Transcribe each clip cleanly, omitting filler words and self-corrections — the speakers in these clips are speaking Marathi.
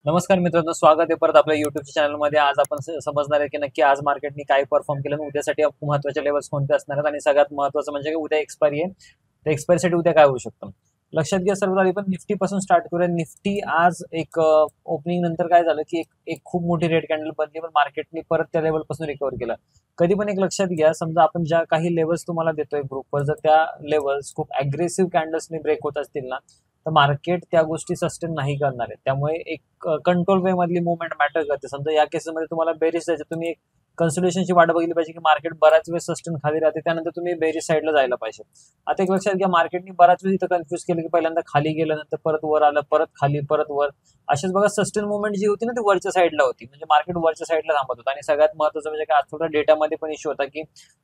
नमस्कार मित्रांनो, स्वागत आहे परत आपल्या युट्यूबच्या चॅनलमध्ये। आज आपण समजणार आहे की नक्की आज मार्केटने काय परफॉर्म केलं आणि उद्यासाठी महत्त्वाचे लेवल्स कोणते असणार आहेत आणि सगळ्यात महत्त्वाचं म्हणजे की उद्या एक्सपायरी आहे, तर एक्सपायरीसाठी उद्या काय होऊ शकतं लक्षात घ्या। सर्वात आधी पण निफ्टी पासून स्टार्ट करूया। निफ्टी आज एक ओपनिंग नंतर काय झालं की एक खूप मोठी रेड कॅन्डल बनली, पण मार्केटने परत त्या लेवल पासून रिकव्हर केलं। कधी पण एक लक्षात घ्या, समजा आपण ज्या काही लेवल्स तुम्हाला देतोय ग्रुपवर, जर त्या लेवल्स खूप अग्रेसिव्ह कॅन्डल्सनी ब्रेक होत असतील ना, तर मार्केट त्या गोष्टी सस्टेन नाही करणार आहे। त्यामुळे एक कंट्रोल वे मधली मुवमेंट मॅटर करते। समजा या केसमध्ये तुम्हाला बेरिश जायचं, तुम्ही एक कन्सोलिडेशनची वाट बघितली पाहिजे की मार्केट बराच वेळ सस्टेन खाली राहते, त्यानंतर तुम्ही बेरिश साईडला जायला पाहिजे। आता एक लक्षात घ्या, मार्केटने बराच वेळ इथं कन्फ्युज केलं की पहिल्यांदा खाली गेलं, नंतर परत वर आलं, परत खाली, परत वर। अशाच बघा सस्टेन मुवमेंट जी होती ना, ती वरच्या साईडला होती, म्हणजे मार्केट वरच्या साईडला थांबत होतं। आणि सगळ्यात महत्त्वाचं म्हणजे काय, आज थोडा डेटामध्ये पण इश्यू होता की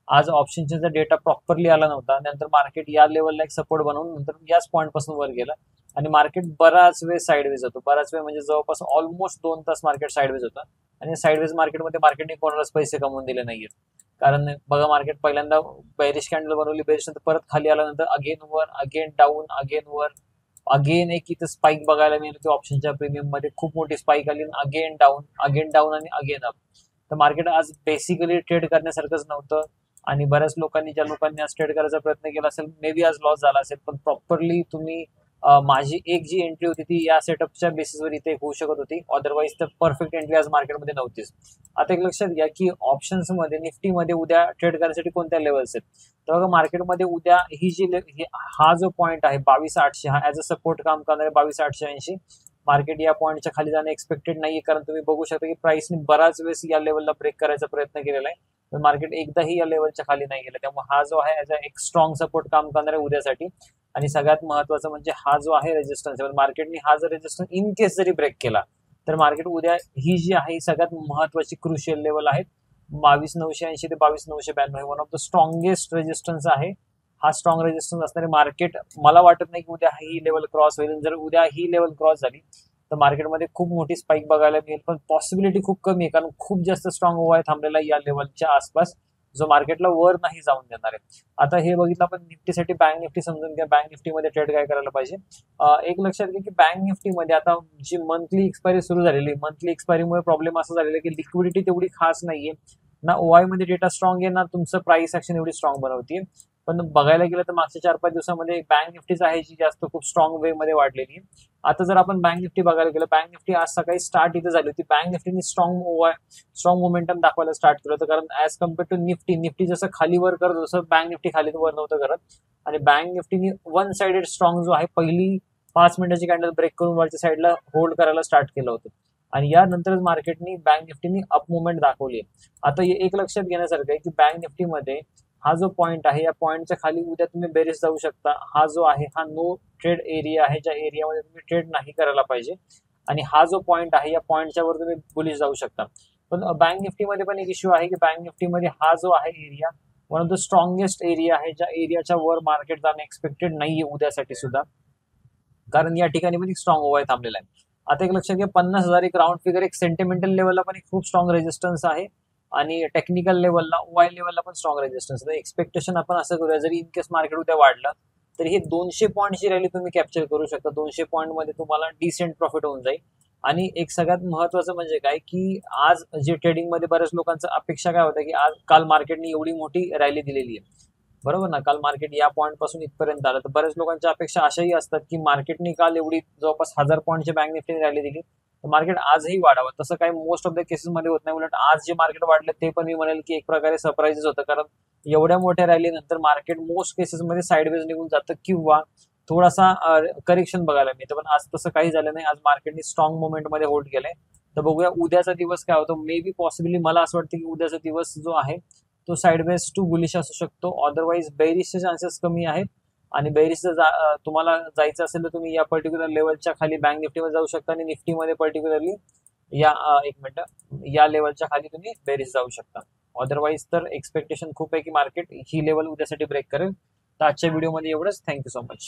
आज ऑप्शनचा डेटा प्रॉपरली आला नव्हता। नंतर मार्केट या लेवलला एक सपोर्ट बनवून नंतर याच पॉईंट पासून वर गेलं आणि मार्केट बराच वेळ साईडवेज होतो। बराच वेळ म्हणजे जवळपास ऑलमोस्ट 2 तास मार्केट साईडवेज होतं। आणि साईडवेज मार्केटमध्ये मार्केटने कोणालाच पैसे कमवून दिले नाहीयेत, कारण बघा मार्केट पहिल्यांदा बेरिश कॅन्डल बनवली, बेरिश नंतर परत खाली आल्यानंतर अगेन वर, अगेन डाऊन, अगेन वर, अगेन एक इथं स्पाइक बघायला मिळते ऑप्शनच्या प्रीमियम मध्ये, खूप मोठी स्पाइक आली, अगेन डाऊन, अगेन डाऊन आणि अगेन अप। तर मार्केट आज बेसिकली ट्रेड करण्यासारखंच नव्हतं। आणि बऱ्याच लोकांनी, ज्या लोकांनी आज ट्रेड करायचा प्रयत्न केला असेल, मे बी आज लॉस झाला असेल, पण प्रॉपरली तुम्ही माझी एक जी एंट्री होती ती या सेटअपच्या बेसिसवर इथे होऊ शकत होती, अदरवाईज तर परफेक्ट एंट्री आज मार्केटमध्ये नव्हतीच। आता एक लक्षात घ्या की ऑप्शन्समध्ये निफ्टीमध्ये उद्या ट्रेड करण्यासाठी कोणत्या लेवल्स आहेत, तर बघा मार्केटमध्ये उद्या ही जी हा जो पॉईंट आहे 22,800, हा ऍज अ सपोर्ट काम करणारे 22,880। मार्केट या पॉईंटच्या खाली जाणं एक्सपेक्टेड नाहीये, कारण तुम्ही बघू शकता की प्राइसने बराच वेळेस या लेवलला ब्रेक करायचा प्रयत्न केलेला आहे, पण मार्केट एकदाही या लेवलच्या खाली नाही गेलं। त्यामुळे हा जो आहे ऍज अ एक स्ट्रॉंग सपोर्ट काम करणार आहे उद्यासाठी। आणि सगळ्यात महत्वाचं म्हणजे हा जो आहे रेजिस्टन्स, मार्केटने हा जर रेजिस्टन्स इन केस जरी ब्रेक केला, तर मार्केट उद्या ही जी आहे सगळ्यात महत्वाची क्रुशियल लेवल आहे 22,980 ते 22,992, one of the strongest resistance आहे। हा स्ट्रॉंग रेजिस्टन्स असणारे मार्केट, मला वाटत नाही की उद्या ही लेवल क्रॉस होईल। जर उद्या ही लेवल क्रॉस झाली तर मार्केटमध्ये खूप मोठी स्पाइक बघायला मिळेल, पण पॉसिबिलिटी खूप कमी आहे, कारण खूप जास्त स्ट्रॉंग ओव्हर थांबलेला या लेवलच्या आसपास, जो मार्केटला वर नाही जाऊन देणार आहे। आता हे बघितलं आपण निफ्टीसाठी, बँक निफ्टी समजून घ्या, बँक निफ्टीमध्ये ट्रेड काय करायला पाहिजे। एक लक्षात घ्या की बँक निफ्टीमध्ये आता जी मंथली एक्सपायरी सुरू झालेली, मंथली एक्सपायरीमुळे प्रॉब्लेम असा झालेला की लिक्विडिटी तेवढी खास नाहीये ना, ओआय मध्ये डेटा स्ट्रॉंग आहे ना, तुमचं प्राइस ऍक्शन एवढी स्ट्रॉंग बनवतीये। पण बघायला गेलं तर मागच्या 4-5 दिवसामध्ये बँक निफ्टीच आहे जी जास्त खूप स्ट्रॉंग वे मध्ये वाढलेली आहे। आता जर आपण बँक निफ्टी बघायला गेलं, बँक निफ्टी आज सकाळी स्टार्ट इथे झाली होती, बँक निफ्टीने स्ट्रॉंग मोमेंटम दाखवायला स्टार्ट केलं होतं, कारण ऍज कम्पेअर टू निफ्टी जसं खाली वर करत तसं बँक निफ्टी खाली वर नव्हतं करत। आणि बँक निफ्टीने वन साइडेड स्ट्रॉंग जो आहे, पहिली 5 मिनिटाची कॅन्डल ब्रेक करून वरच्या साईडला होल्ड करायला स्टार्ट केलं होतं, आणि यानंतरच मार्केटनी बँक निफ्टीने अप मुवमेंट दाखवली आहे। आता एक लक्षात घेण्यासारखं आहे की बँक निफ्टीमध्ये हा जो पॉईंट आहे, या पॉईंटच्या खाली उद्या तुम्ही बेरिश जाऊ शकता। हा जो आहे हा नो ट्रेड एरिया आहे, ज्या एरियामध्ये तुम्ही ट्रेड नाही करायला पाहिजे। आणि हा जो पॉईंट आहे, या पॉईंटच्या वर तुम्ही बुलिश जाऊ शकता। पण बँक निफ्टीमध्ये पण एक इश्यू आहे की बँक निफ्टीमध्ये हा जो आहे area one of the strongest area आहे, ज्या एरियाच्या वर मार्केट जाणं एक्सपेक्टेड नाहीये उद्यासाठी सुद्धा, कारण या ठिकाणी पण एक स्ट्रॉंग ओव्हर थांबलेला आहे। आता एक लक्षात घ्या, 50,000 एक राऊंड फिगर, एक सेंटिमेंटल लेवलला पण एक खूप स्ट्रॉंग रेजिस्टन्स आहे, आणि टेक्निकल लेवलला, ओआय लेवलला पण स्ट्रॉंग रेजिस्टन्स आहे। एक्सपेक्टेशन आपण असं करूया, जरी इन केस मार्केट उद्या वाढलं तर हे 200 पॉईंटची रॅली तुम्ही कॅप्चर करू शकता। 200 पॉईंट मध्ये तुम्हाला डिसेंट प्रॉफिट होऊन जाईल। आणि एक सगळ्यात महत्वाचं म्हणजे काय की आज जे ट्रेडिंग मध्ये बऱ्याच लोकांचं अपेक्षा काय होतं की आज काल मार्केटने एवढी मोठी रॅली दिलेली आहे, बरोबर ना, काल मार्केट या पॉईंट पासून इथपर्यंत आलं, तर बऱ्याच लोकांच्या अपेक्षा अशाही असतात की मार्केटने काल एवढी जवळपास 1000 पॉईंटची बँक निफ्टीने रॅली दिली, तर मार्केट आजही वाढावं। तसं काही मोस्ट ऑफ द केसेसमध्ये होत नाही, उलट आज जे मार्केट वाढलं ते पण मी म्हणेल की एक प्रकारे सरप्राइजेस होतं, कारण एवढ्या मोठ्या रॅली नंतर मार्केट मोस्ट केसेसमध्ये साईडवेज निघून जातं किंवा थोडासा करेक्शन बघायला मिळतं, पण आज तसं काही झालं नाही। आज मार्केटने स्ट्रॉंग मोमेंटमध्ये होल्ड केलंय। तर बघूया उद्याचा दिवस काय होतो। मे बी पॉसिबली मला असं वाटतं की उद्याचा दिवस जो आहे तो साइडवेज टू बुलिश असू शकतो, अदरवाईज बेरिशचे चान्सेस कमी आहेत। आणि बेरिश तुम्हाला जायचं असेल तर तुम्ही या पर्टिक्युलर लेवलच्या खाली बँक निफ्टीमध्ये जाऊ शकता, आणि निफ्टीमध्ये पर्टिक्युलरली या एक मिनिट या लेवलच्या खाली तुम्ही बेरिश जाऊ शकता। अदरवाईज तर एक्सपेक्टेशन खूप आहे की मार्केट ही लेवल उद्यासाठी ब्रेक करेल। तर आजच्या व्हिडिओमध्ये एवढंच। Thank you so much.